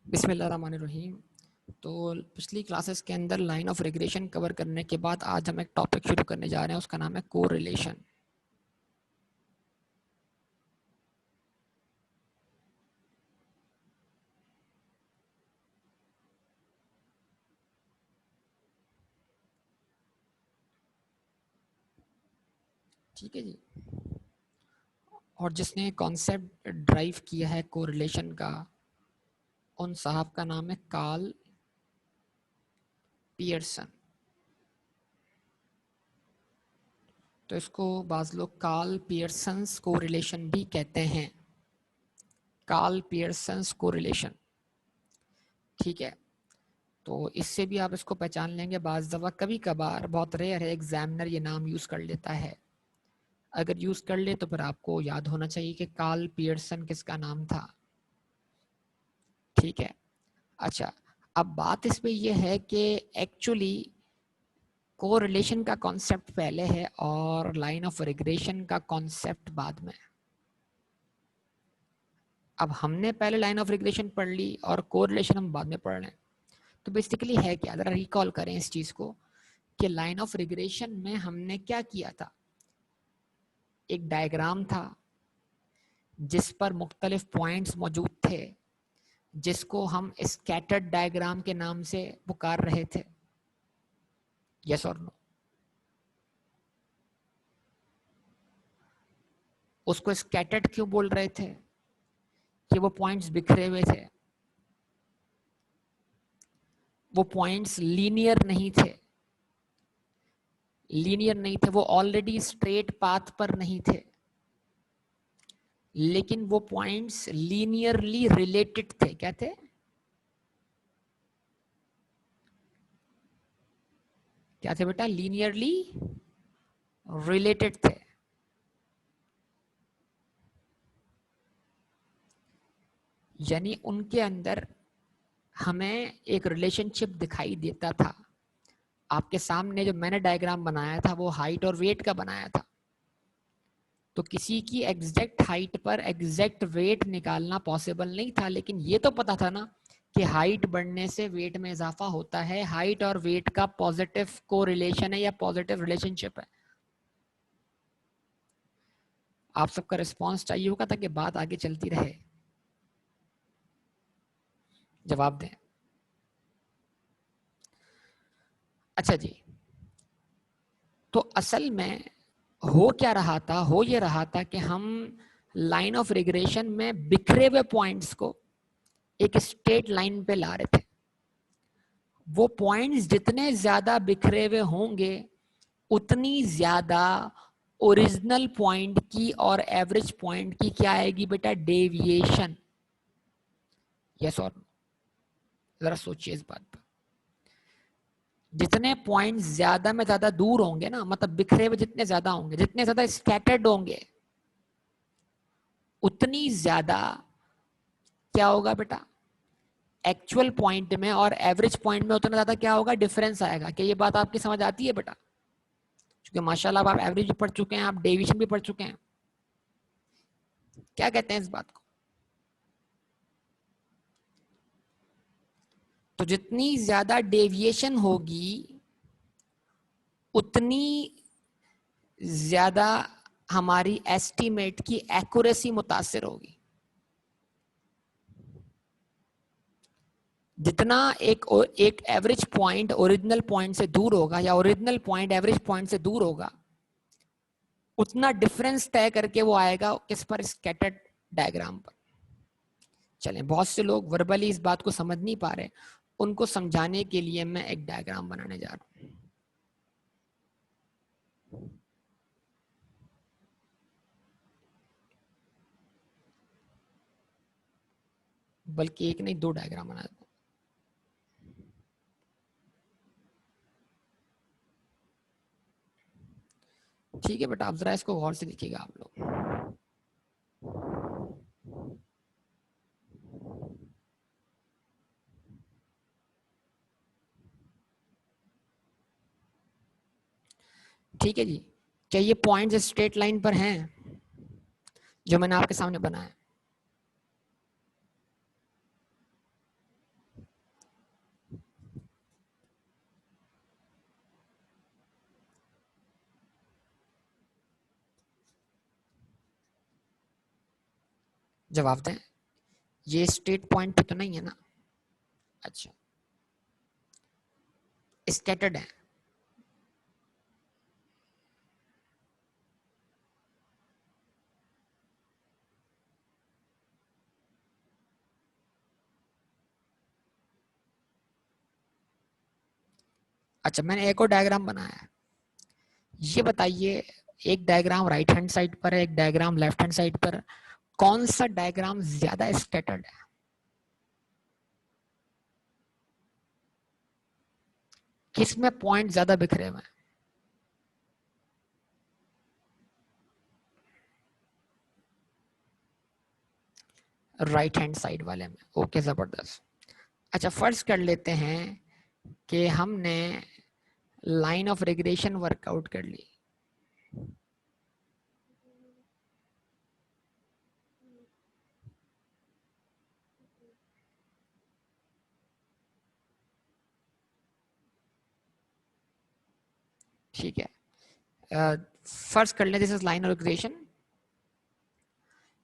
बिस्मिल्लाहिर्रहमानिर्रहीम। तो पिछली क्लासेस के अंदर लाइन ऑफ रिग्रेशन कवर करने के बाद आज हम एक टॉपिक शुरू करने जा रहे हैं, उसका नाम है कोरिलेशन। ठीक है जी। और जिसने कॉन्सेप्ट ड्राइव किया है कोरिलेशन का, उन साहब का नाम है कार्ल पियर्सन। तो इसको बाज़ लोग कार्ल पियर्सन्स कोरिलेशन भी कहते हैं। कार्ल पियर्सन्स कोरिलेशन, ठीक है। तो इससे भी आप इसको पहचान लेंगे। बाज़ दफ़ा कभी कभार, बहुत रेयर है, एग्जामिनर ये नाम यूज़ कर लेता है। अगर यूज कर ले तो फिर आपको याद होना चाहिए कि कार्ल पियर्सन किसका नाम था। ठीक है। अच्छा, अब बात इसमें यह है कि एक्चुअली कोरिलेशन का कॉन्सेप्ट पहले है और लाइन ऑफ रिग्रेशन का कॉन्सेप्ट बाद में। अब हमने पहले लाइन ऑफ रिग्रेशन पढ़ ली और कोरिलेशन हम बाद में पढ़ रहे हैं। तो बेसिकली है क्या, जरा रिकॉल करें इस चीज को कि लाइन ऑफ रिग्रेशन में हमने क्या किया था। एक डायग्राम था जिस पर मुख्तलिफ पॉइंट्स मौजूद थे, जिसको हम स्कैटर्ड डायग्राम के नाम से पुकार रहे थे। यस और नो? उसको स्कैटर्ड क्यों बोल रहे थे? कि वो पॉइंट्स बिखरे हुए थे, वो पॉइंट्स लीनियर नहीं थे। लीनियर नहीं थे, वो ऑलरेडी स्ट्रेट पाथ पर नहीं थे, लेकिन वो पॉइंट्स लीनियरली रिलेटेड थे। क्या थे? क्या थे बेटा? लीनियरली रिलेटेड थे। यानी उनके अंदर हमें एक रिलेशनशिप दिखाई देता था। आपके सामने जो मैंने डायग्राम बनाया था वो हाइट और वेट का बनाया था। तो किसी की एग्जैक्ट हाइट पर एग्जैक्ट वेट निकालना पॉसिबल नहीं था, लेकिन ये तो पता था ना कि हाइट बढ़ने से वेट में इजाफा होता है। हाइट और वेट का पॉजिटिव कोरिलेशन है या पॉजिटिव रिलेशनशिप है। आप सबका रिस्पांस चाहिए होगा ताकि बात आगे चलती रहे। जवाब दें। अच्छा जी, तो असल में हो क्या रहा था? हो ये रहा था कि हम लाइन ऑफ रिग्रेशन में बिखरे हुए पॉइंट्स को एक स्ट्रेट लाइन पे ला रहे थे। वो पॉइंट्स जितने ज्यादा बिखरे हुए होंगे, उतनी ज्यादा ओरिजिनल पॉइंट की और एवरेज पॉइंट की क्या आएगी बेटा? डेविएशन। यस और नो? जरा सोचिए इस बात पर। जितने पॉइंट्स ज्यादा में ज्यादा दूर होंगे ना, मतलब बिखरे हुए जितने ज्यादा होंगे, जितने ज्यादा स्कैटर्ड होंगे, उतनी ज्यादा क्या होगा बेटा? एक्चुअल पॉइंट में और एवरेज पॉइंट में उतना ज्यादा क्या होगा? डिफरेंस आएगा। क्या ये बात आपकी समझ आती है बेटा? क्योंकि माशाल्लाह आप एवरेज भी पढ़ चुके हैं, आप डेविएशन भी पढ़ चुके हैं। क्या कहते हैं इस बात को? तो जितनी ज्यादा डेविएशन होगी, उतनी ज्यादा हमारी एस्टीमेट की एक्यूरेसी मुतासिर होगी। जितना एक एवरेज पॉइंट ओरिजिनल पॉइंट से दूर होगा या ओरिजिनल पॉइंट एवरेज पॉइंट से दूर होगा, उतना डिफरेंस तय करके वो आएगा किस पर? स्कैटर्ड डायग्राम पर। चलें, बहुत से लोग वर्बली इस बात को समझ नहीं पा रहे, उनको समझाने के लिए मैं एक डायग्राम बनाने जा रहा हूं। बल्कि एक नहीं, दो डायग्राम बना दूं। ठीक है बेटा, आप जरा इसको गौर से देखिएगा आप लोग। ठीक है जी। क्या ये पॉइंट्स स्ट्रेट लाइन पर हैं जो मैंने आपके सामने बनाया? जवाब दें, ये स्टेट पॉइंट पे तो नहीं है ना? अच्छा, स्कैटर्ड है। अच्छा, मैंने एक और डायग्राम बनाया है। ये बताइए, एक डायग्राम राइट हैंड साइड पर है, एक डायग्राम लेफ्ट हैंड साइड पर, कौन सा डायग्राम ज्यादा स्कैटर्ड है? किसमें पॉइंट ज्यादा बिखरे हुए हैं? राइट हैंड साइड वाले में। ओके, जबरदस्त। अच्छा, फर्ज कर लेते हैं कि हमने लाइन ऑफ रिग्रेशन वर्कआउट कर ली। ठीक है, फर्ज कर लेते this is line of regression.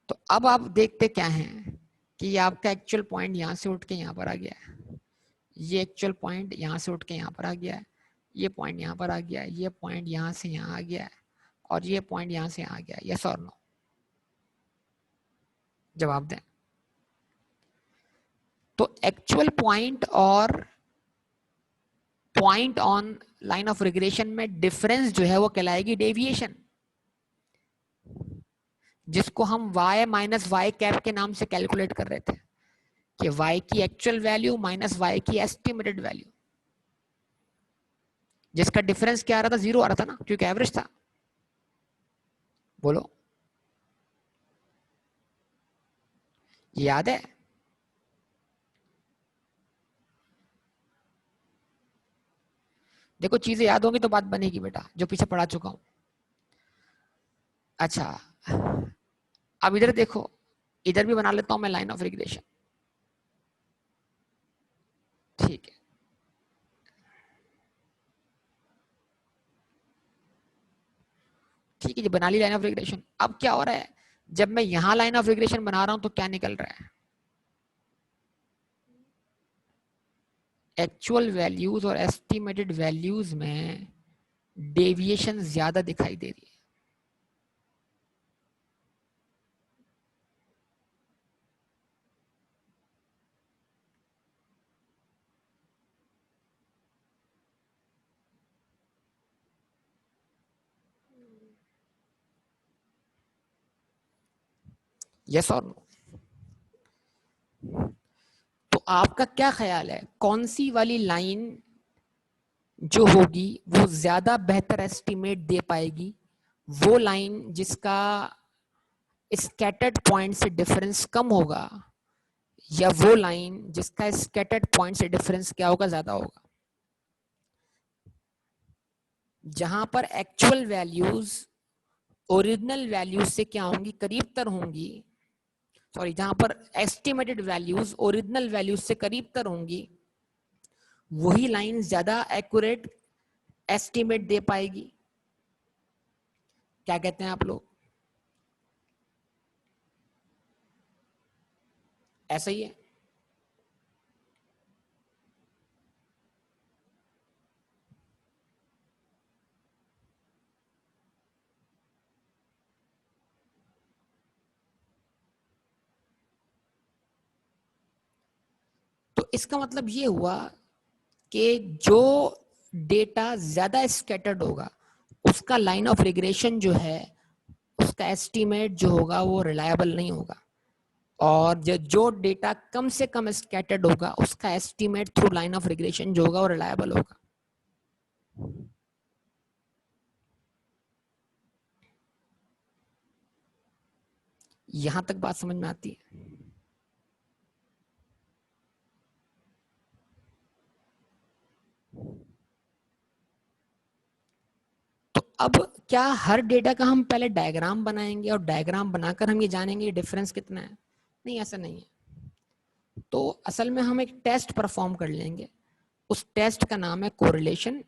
तो अब आप देखते क्या हैं कि आपका एक्चुअल पॉइंट यहां से उठ के यहां पर आ गया है, ये एक्चुअल पॉइंट यहां से उठ के यहां पर आ गया है, ये पॉइंट यहां पर आ गया है, ये पॉइंट यहां से यहां आ गया है, और ये पॉइंट यहां से आ गया। यस और नो? जवाब दें। तो एक्चुअल पॉइंट और point on line of regression में डिफरेंस जो है वो कहलाएगी डेविएशन, जिसको हम y माइनस वाई कैप के नाम से कैलकुलेट कर रहे थे कि y की एक्चुअल वैल्यू माइनस y की एस्टिमेटेड वैल्यू, जिसका डिफरेंस क्या आ रहा था? 0 आ रहा था ना, क्योंकि एवरेज था। बोलो, याद है? देखो, चीजें याद होंगी तो बात बनेगी बेटा, जो पीछे पढ़ा चुका हूं। अच्छा, अब इधर देखो, इधर भी बना लेता हूं मैं लाइन ऑफ रिग्रेशन। ठीक है, ठीक है जी, बना ली लाइन ऑफ रिग्रेशन। अब क्या हो रहा है, जब मैं यहां लाइन ऑफ रिग्रेशन बना रहा हूं तो क्या निकल रहा है? एक्चुअल वैल्यूज और एस्टिमेटेड वैल्यूज में डेविएशन ज्यादा दिखाई दे रही है। यस और नो? तो आपका क्या ख्याल है, कौन सी वाली लाइन जो होगी वो ज्यादा बेहतर एस्टिमेट दे पाएगी? वो लाइन जिसका स्कैटर्ड पॉइंट से डिफरेंस कम होगा, या वो लाइन जिसका स्कैटर्ड पॉइंट से डिफरेंस क्या होगा? ज्यादा होगा। जहां पर एक्चुअल वैल्यूज ओरिजिनल वैल्यूज से क्या होंगी? करीब तर होंगी। सॉरी, जहां पर एस्टिमेटेड वैल्यूज ओरिजिनल वैल्यूज से करीब तर होंगी, वही लाइन ज्यादा एक्यूरेट एस्टिमेट दे पाएगी। क्या कहते हैं आप लोग? ऐसा ही है। तो इसका मतलब ये हुआ कि जो डेटा ज्यादा स्कैटर्ड होगा उसका लाइन ऑफ रिग्रेशन जो है, उसका एस्टीमेट जो होगा वो रिलायबल नहीं होगा, और जो डेटा कम से कम स्कैटर्ड होगा उसका estimate through line of regression जो होगा वो रिलायबल होगा। यहां तक बात समझ में आती है? तो अब क्या हर डेटा का हम पहले डायग्राम बनाएंगे और डायग्राम बनाकर हम ये जानेंगे डिफरेंस कितना है? नहीं, ऐसा नहीं है। तो असल में हम एक टेस्ट परफॉर्म कर लेंगे। उस टेस्ट का नाम है कोरिलेशन,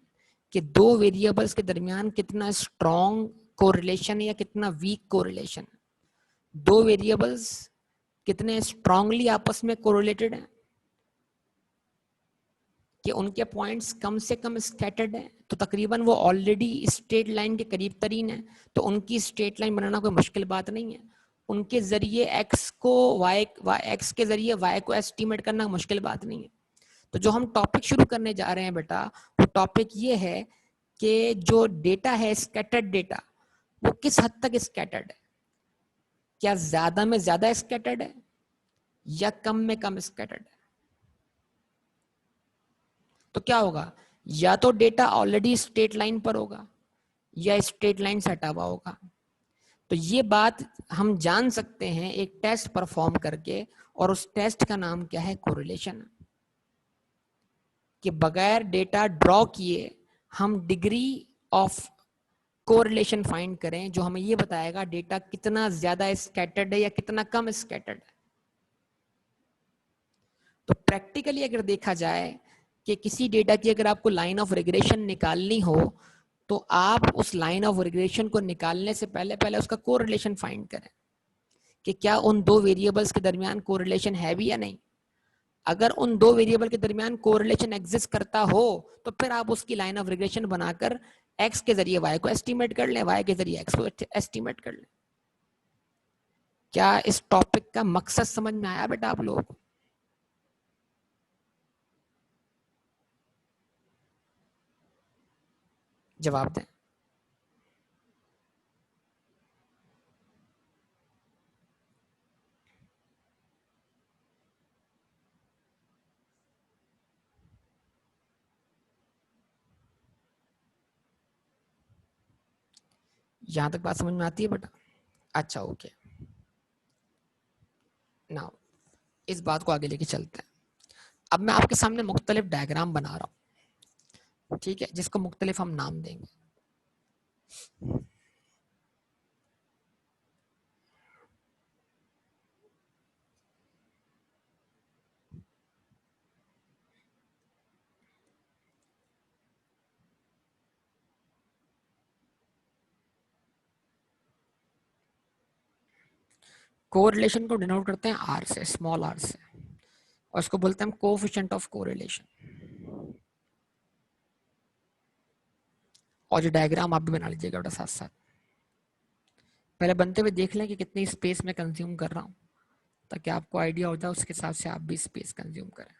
कि दो वेरिएबल्स के दरमियान कितना स्ट्रॉन्ग कोरिलेशन या कितना वीक कोरिलेशन। दो वेरिएबल्स कितने स्ट्रांगली आपस में कोरिलेटेड हैं, कि उनके पॉइंट्स कम से कम स्कैटर्ड हैं, तो तकरीबन वो ऑलरेडी स्ट्रेट लाइन के करीब तरीन है, तो उनकी स्ट्रेट लाइन बनाना कोई मुश्किल बात नहीं है। उनके जरिए एक्स को वाई एक्स के जरिए वाई को एस्टिमेट करना मुश्किल बात नहीं है। तो जो हम टॉपिक शुरू करने जा रहे हैं बेटा, वो टॉपिक ये है कि जो डेटा है स्कैटर्ड डेटा, वो किस हद तक स्कैटर्ड है, क्या ज्यादा में ज्यादा स्कैटर्ड है या कम में कम स्कैटर्ड है। तो क्या होगा, या तो डेटा ऑलरेडी स्ट्रेट लाइन पर होगा या स्ट्रेट लाइन से हटा हुआ होगा। तो ये बात हम जान सकते हैं एक टेस्ट परफॉर्म करके, और उस टेस्ट का नाम क्या है, कोरिलेशन। कि बगैर डेटा ड्रॉ किए हम डिग्री ऑफ कोरिलेशन फाइंड करें, जो हमें ये बताएगा डेटा कितना ज्यादा स्कैटर्ड है या कितना कम स्कैटर्ड है। तो प्रैक्टिकली अगर देखा जाए कि किसी डेटा की अगर आपको लाइन ऑफ रिग्रेशन निकालनी हो, तो आप उस लाइन ऑफ रिग्रेशन को निकालने से पहले पहले उसका कोरिलेशन फाइंड करें कि क्या उन दो वेरिएबल्स के दरमियान कोरिलेशन है भी या नहीं। अगर उन दो वेरिएबल के दरमियान कोरिलेशन एग्जिस्ट करता हो, तो फिर आप उसकी लाइन ऑफ रिग्रेशन बनाकर एक्स के जरिए वाई को एस्टिमेट कर लें, वाई के जरिए एक्स को एस्टिमेट कर लें। क्या इस टॉपिक का मकसद समझ में आया बेटा आप लोगों को? जवाब दें। यहां तक बात समझ में आती है बेटा? अच्छा, ओके। नाउ इस बात को आगे लेके चलते हैं। अब मैं आपके सामने मुख्तलिफ डायग्राम बना रहा हूं, ठीक है, जिसको मुख्तलिफ हम नाम देंगे। कोरिलेशन को डिनोट करते हैं आर से, स्मॉल आर से, और इसको बोलते हैं हम कोएफिशिएंट ऑफ कोरिलेशन। और जो डायग्राम आप भी बना लीजिएगा बेटा साथ साथ। पहले बनते हुए देख लें कि कितनी स्पेस में कंज्यूम कर रहा हूँ, ताकि आपको आइडिया हो जाए, उसके हिसाब से आप भी स्पेस कंज्यूम करें।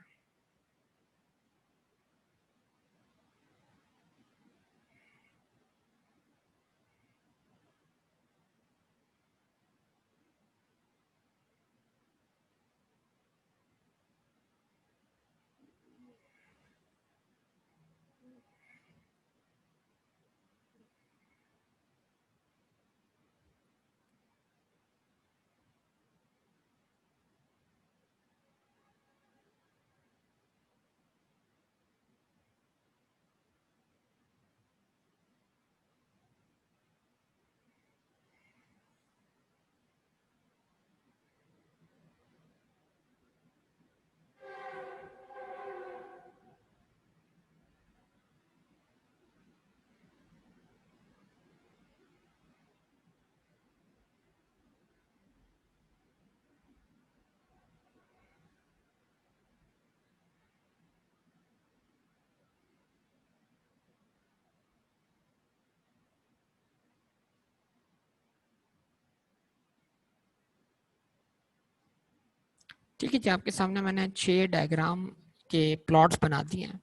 ठीक है जी, आपके सामने मैंने 6 डायग्राम के प्लॉट्स बना दिए हैं,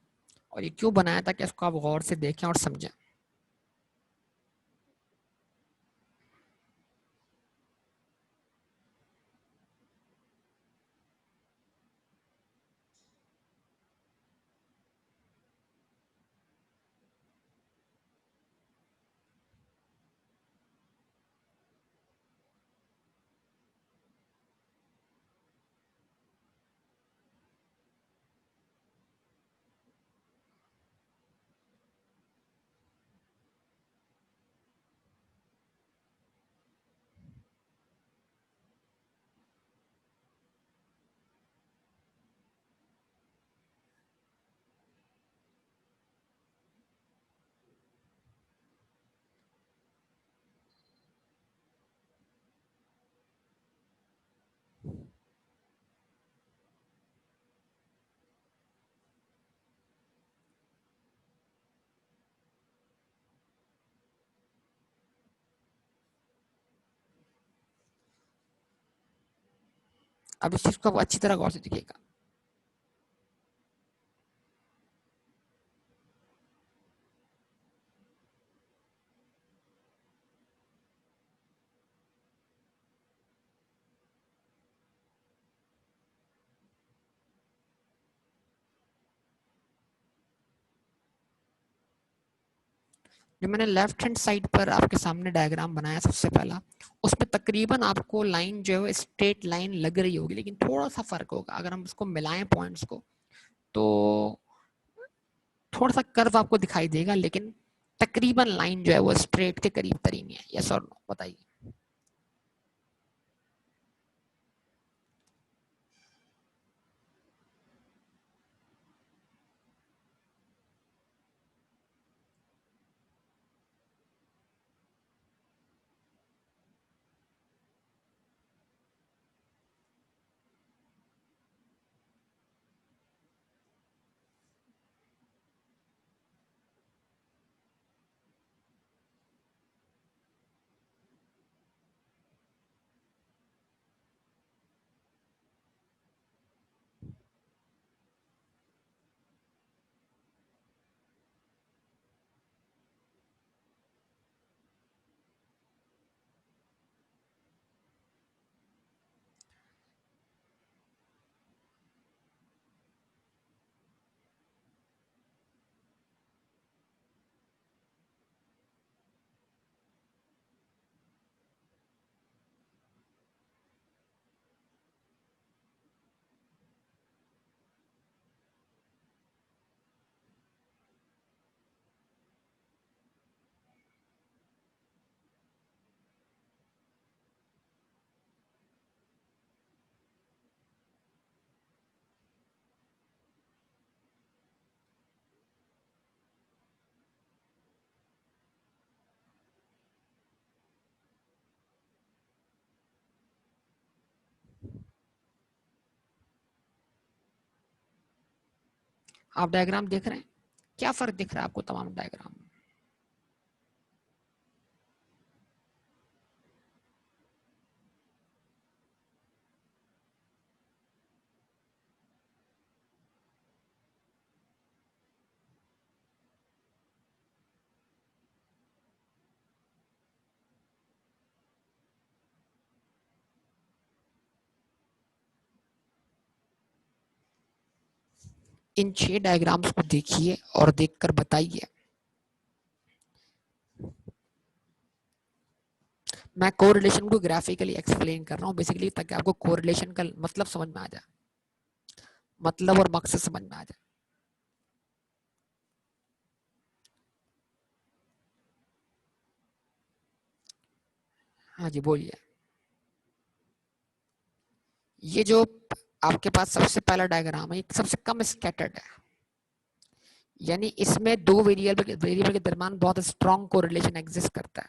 और ये क्यों बनाया था कि इसको आप गौर से देखें और समझें। अब इस चीज को अच्छी तरह गौर से देखिएगा। जो मैंने लेफ्ट हैंड साइड पर आपके सामने डायग्राम बनाया सबसे पहला, उसमें तकरीबन आपको लाइन जो है स्ट्रेट लाइन लग रही होगी, लेकिन थोड़ा सा फर्क होगा। अगर हम उसको मिलाएं पॉइंट्स को तो थोड़ा सा कर्व आपको दिखाई देगा, लेकिन तकरीबन लाइन जो है वो स्ट्रेट के करीब तरीन है। यस और नो बताइए। आप डायग्राम देख रहे हैं, क्या फर्क दिख रहा है आपको तमाम डायग्राम में? इन 6 डायग्राम्स को देखिए और देखकर बताइए। मैं कोरिलेशन को ग्राफिकली एक्सप्लेन कर रहा हूँ बेसिकली, ताकि आपको कोरिलेशन का मतलब समझ में आ जाए, मतलब और मकसद समझ में आ जाए। हाँ जी बोलिए। ये जो आपके पास सबसे पहला डायग्राम है, ये सबसे कम स्कैटर्ड है, यानी इसमें दो वेरिएबल के दरमियान बहुत स्ट्रॉन्ग कोरिलेशन एग्जिस्ट करता है।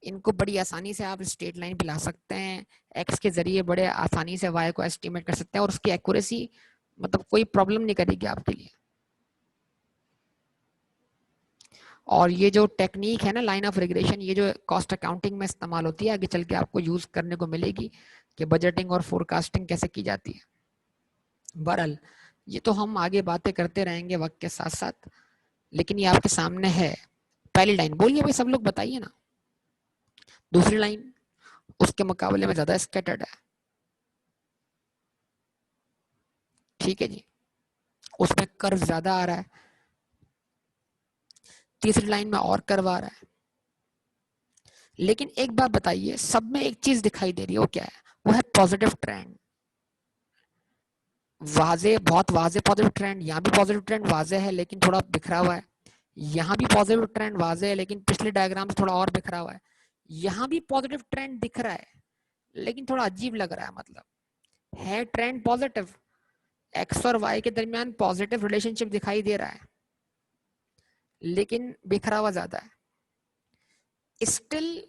इनको बड़ी आसानी से आप स्ट्रेट लाइन पे ला सकते हैं, एक्स के जरिए बड़े आसानी से वाई को एस्टिमेट कर सकते हैं, और उसकी एक्यूरेसी मतलब कोई प्रॉब्लम नहीं करेगी आपके लिए। और ये जो टेक्निक है ना लाइन ऑफ रिग्रेशन, ये जो कॉस्ट अकाउंटिंग में इस्तेमाल होती है, आगे चल के आपको यूज करने को मिलेगी कि बजटिंग और फोरकास्टिंग कैसे की जाती है। बहरहाल ये तो हम आगे बातें करते रहेंगे वक्त के साथ साथ, लेकिन ये आपके सामने है। पहली लाइन बोलिए भाई, सब लोग बताइए ना। दूसरी लाइन उसके मुकाबले में ज्यादा स्कैटर्ड है, ठीक है जी, उसमें कर्व ज्यादा आ रहा है। तीसरी लाइन में और कर्व आ रहा है। लेकिन एक बात बताइए, सब में एक चीज दिखाई दे रही है, वो क्या है? वो है पॉजिटिव ट्रेंड। वाजे, बहुत वाजे पॉजिटिव ट्रेंड, यहाँ भी पॉजिटिव ट्रेंड वाजे है लेकिन थोड़ा बिखरा हुआ है। यहाँ भी पॉजिटिव ट्रेंड वाजे है लेकिन पिछले डायग्राम से थोड़ा और बिखरा हुआ है। यहाँ भी पॉजिटिव ट्रेंड दिख रहा है लेकिन थोड़ा अजीब लग रहा है, मतलब है ट्रेंड पॉजिटिव, एक्स और वाई के दरमियान पॉजिटिव रिलेशनशिप दिखाई दे रहा है, लेकिन बिखरा हुआ ज्यादा है। Still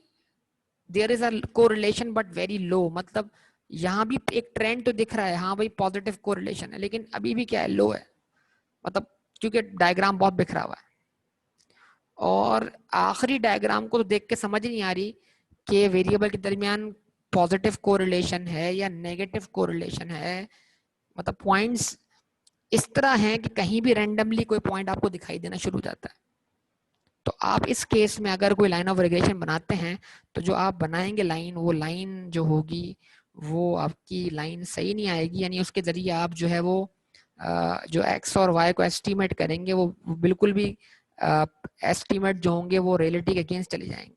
there is a correlation but very low, मतलब यहाँ भी एक ट्रेंड तो दिख रहा है, हाँ भाई पॉजिटिव कोरिलेशन है, लेकिन अभी भी क्या है, लो है, मतलब क्योंकि डायग्राम बहुत बिखरा हुआ है। और आखिरी डायग्राम को तो देख के समझ नहीं आ रही कि वेरिएबल के दरमियान पॉजिटिव कोरिलेशन है या नेगेटिव कोरिलेशन है, मतलब पॉइंट्स इस तरह हैं कि कहीं भी रैंडमली कोई पॉइंट आपको दिखाई देना शुरू हो जाता है। तो आप इस केस में अगर कोई लाइन ऑफ रिग्रेशन बनाते हैं तो जो आप बनाएंगे लाइन, वो लाइन जो होगी वो आपकी लाइन सही नहीं आएगी, यानी उसके जरिए आप जो है वो जो एक्स और वाई को एस्टिमेट करेंगे वो बिल्कुल भी एस्टिमेट जो होंगे वो रियलिटी के अगेंस्ट चले जाएंगे।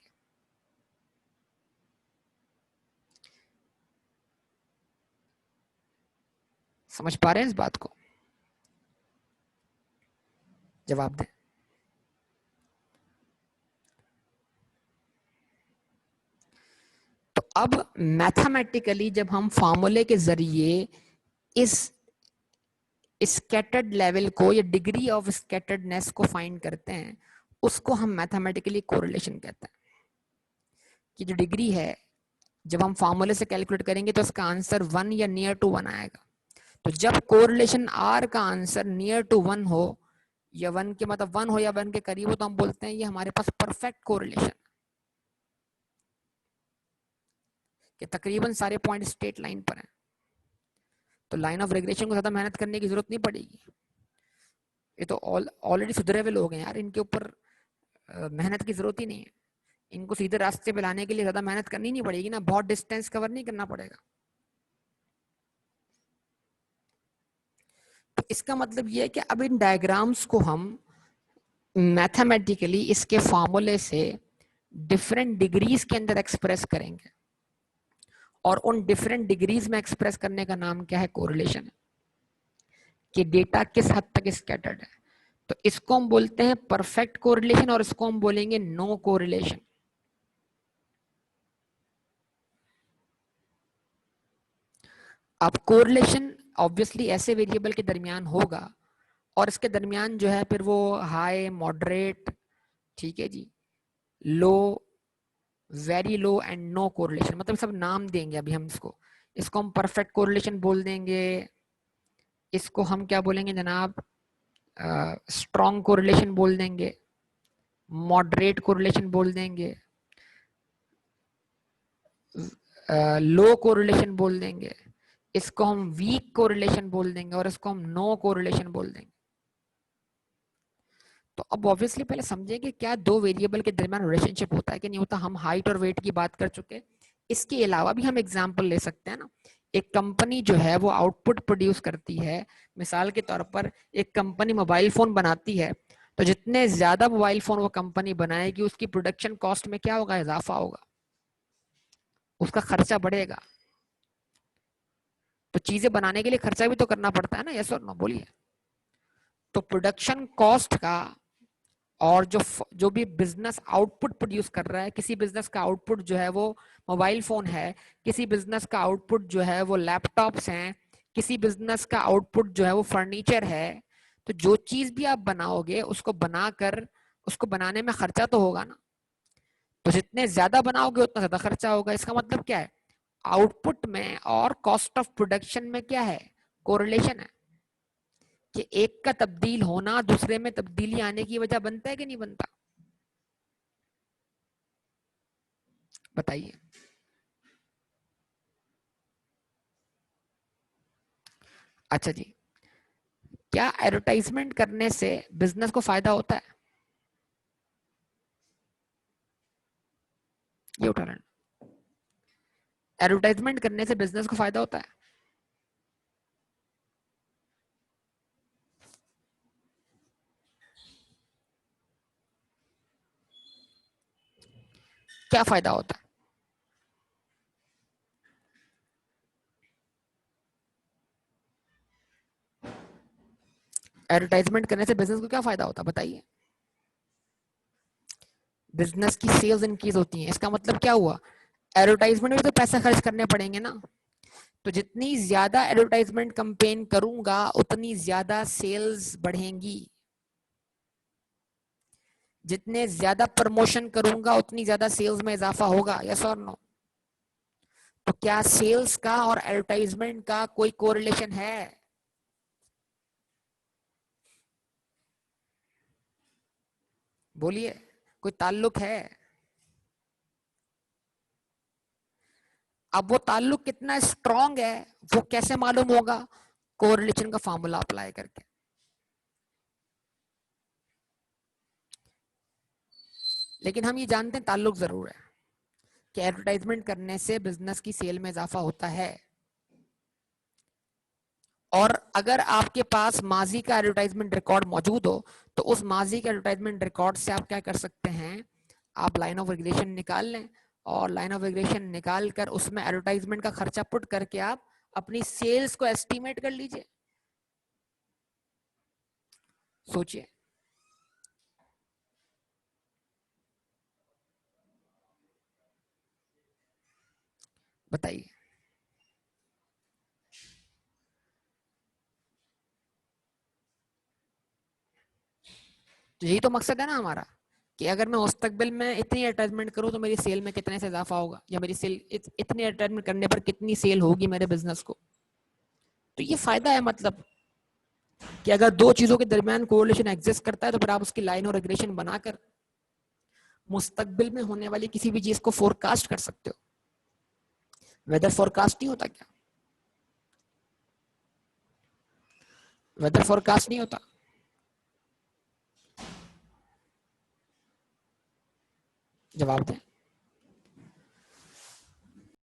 समझ पा रहे हैं इस बात को? जवाब दें। तो अब मैथमेटिकली जब हम फॉर्मूले के जरिए इस स्कैटर्ड लेवल को या डिग्री ऑफ स्कैटर्डनेस को फाइंड करते हैं, उसको हम मैथमेटिकली कोरिलेशन कहते हैं। कि जो डिग्री है जब हम फॉर्मूले से कैलकुलेट करेंगे तो उसका आंसर 1 या नियर टू 1 आएगा। तो जब कोरिलेशन आर का आंसर नियर टू 1 हो या 1 के मतलब 1 हो या 1 के करीब हो, तो हम बोलते हैं ये हमारे पास परफेक्ट कोरिलेशन, कि तकरीबन सारे पॉइंट स्ट्रेट लाइन पर हैं। तो लाइन ऑफ रिग्रेशन को ज्यादा मेहनत करने की जरूरत नहीं पड़ेगी। ये तो ऑलरेडी सुधरे हुए लोग हैं यार, इनके ऊपर मेहनत की जरूरत ही नहीं है। इनको सीधे रास्ते पे लाने के लिए ज्यादा मेहनत करनी नहीं पड़ेगी ना, बहुत डिस्टेंस कवर नहीं करना पड़ेगा। तो इसका मतलब ये है कि अब इन डायग्राम्स को हम मैथमेटिकली इसके फॉर्मूले से डिफरेंट डिग्रीज के अंदर एक्सप्रेस करेंगे, और उन डिफरेंट डिग्रीज में एक्सप्रेस करने का नाम क्या है? कोरिलेशन है, कि डेटा किस हद तक स्कैटर्ड है। तो इसको हम बोलते हैं परफेक्ट कोरिलेशन और इसको हम बोलेंगे नो कोरिलेशन। अब कोरिलेशन ऑब्वियसली ऐसे वेरिएबल के दरमियान होगा, और इसके दरमियान जो है फिर वो हाई, मॉडरेट, ठीक है जी, low, very low and no correlation, मतलब सब नाम देंगे अभी हम इसको। इसको हम परफेक्ट कोरिलेशन बोल देंगे, इसको हम क्या बोलेंगे जनाब? स्ट्रॉन्ग कोरिलेशन बोल देंगे, मॉडरेट कोरिलेशन बोल देंगे, लो कोरिलेशन बोल देंगे, इसको हम वीक कोरिलेशन बोल देंगे, और इसको हम नो कोरिलेशन बोल देंगे। तो अब ऑब्वियसली पहले समझें कि क्या दो वेरिएबल के दरमियान रिलेशनशिप होता है कि नहीं होता। हम हाइट और वेट की बात कर चुके। इसके अलावा भी हम एग्जांपल ले सकते हैं ना। एक कंपनी जो है वो आउटपुट प्रोड्यूस करती है, मिसाल के तौर पर एक कंपनी मोबाइल फोन बनाती है, तो जितने ज्यादा मोबाइल फोन वो कंपनी बनाएगी उसकी प्रोडक्शन कॉस्ट में क्या होगा? इजाफा होगा, उसका खर्चा बढ़ेगा। तो चीजें बनाने के लिए खर्चा भी तो करना पड़ता है ना, यस और नो बोलिए। तो प्रोडक्शन कॉस्ट का और जो भी बिजनेस आउटपुट प्रोड्यूस कर रहा है, किसी बिजनेस का आउटपुट जो है वो मोबाइल फोन है, किसी बिजनेस का आउटपुट जो है वो लैपटॉप्स हैं, किसी बिजनेस का आउटपुट जो है वो फर्नीचर है। तो जो चीज भी आप बनाओगे उसको बनाकर उसको बनाने में खर्चा तो होगा ना। तो जितने ज्यादा बनाओगे उतना ज्यादा खर्चा होगा। इसका मतलब क्या है? आउटपुट में और कॉस्ट ऑफ प्रोडक्शन में क्या है? कोरिलेशन है, कि एक का तब्दील होना दूसरे में तब्दीली आने की वजह बनता है कि नहीं बनता? बताइए। अच्छा जी, क्या एडवर्टाइजमेंट करने से बिजनेस को फायदा होता है? ये उठा रहे हैं। एडवर्टाइजमेंट करने से बिजनेस को फायदा होता है? क्या फायदा होता है? एडवर्टाइजमेंट करने से बिजनेस को क्या फायदा होता है बताइए? बिजनेस की सेल्स इंक्रीज होती है। इसका मतलब क्या हुआ? एडवर्टाइजमेंट में तो पैसा खर्च करने पड़ेंगे ना। तो जितनी ज्यादा एडवर्टाइजमेंट कंपेन करूंगा उतनी ज्यादा सेल्स बढ़ेंगी, जितने ज्यादा प्रमोशन करूंगा उतनी ज्यादा सेल्स में इजाफा होगा, यस और नो? तो क्या सेल्स का और एडवर्टाइजमेंट का कोई कोरिलेशन है? बोलिए, कोई ताल्लुक है? अब वो ताल्लुक कितना स्ट्रॉन्ग है वो कैसे मालूम होगा? कोरिलेशन का फॉर्मूला अप्लाई करके। लेकिन हम ये जानते हैं ताल्लुक जरूर है कि एडवर्टाइजमेंट करने से बिजनेस की सेल में इजाफा होता है। और अगर आपके पास माजी का एडवर्टाइजमेंट रिकॉर्ड मौजूद हो तो उस माजी के एडवर्टाइजमेंट रिकॉर्ड से आप क्या कर सकते हैं, आप लाइन ऑफ रेगुलेशन निकाल लें और लाइन ऑफ रेगुलेशन निकाल कर उसमें एडवर्टाइजमेंट का खर्चा पुट करके आप अपनी सेल्स को एस्टिमेट कर लीजिए। सोचिए, बताइए। तो यही तो मकसद है ना हमारा कि अगर मैं मुस्तकबिल में इतनी एडवर्टाइजमेंट करूं तो मेरी सेल में कितने से इजाफा होगा, या मेरी सेल इतनी एडवर्टाइजमेंट करने पर कितनी सेल होगी मेरे बिजनेस को। तो ये फायदा है, मतलब कि अगर दो चीजों के दरमियान कोरिलेशन एग्जिस्ट करता है तो फिर आप उसकी लाइन और रेगुलेशन बनाकर मुस्तकबिल में होने वाली किसी भी चीज को फोरकास्ट कर सकते हो। वेदर फोरकास्ट नहीं होता क्या? वेदर फोरकास्ट नहीं होता? जवाब दें।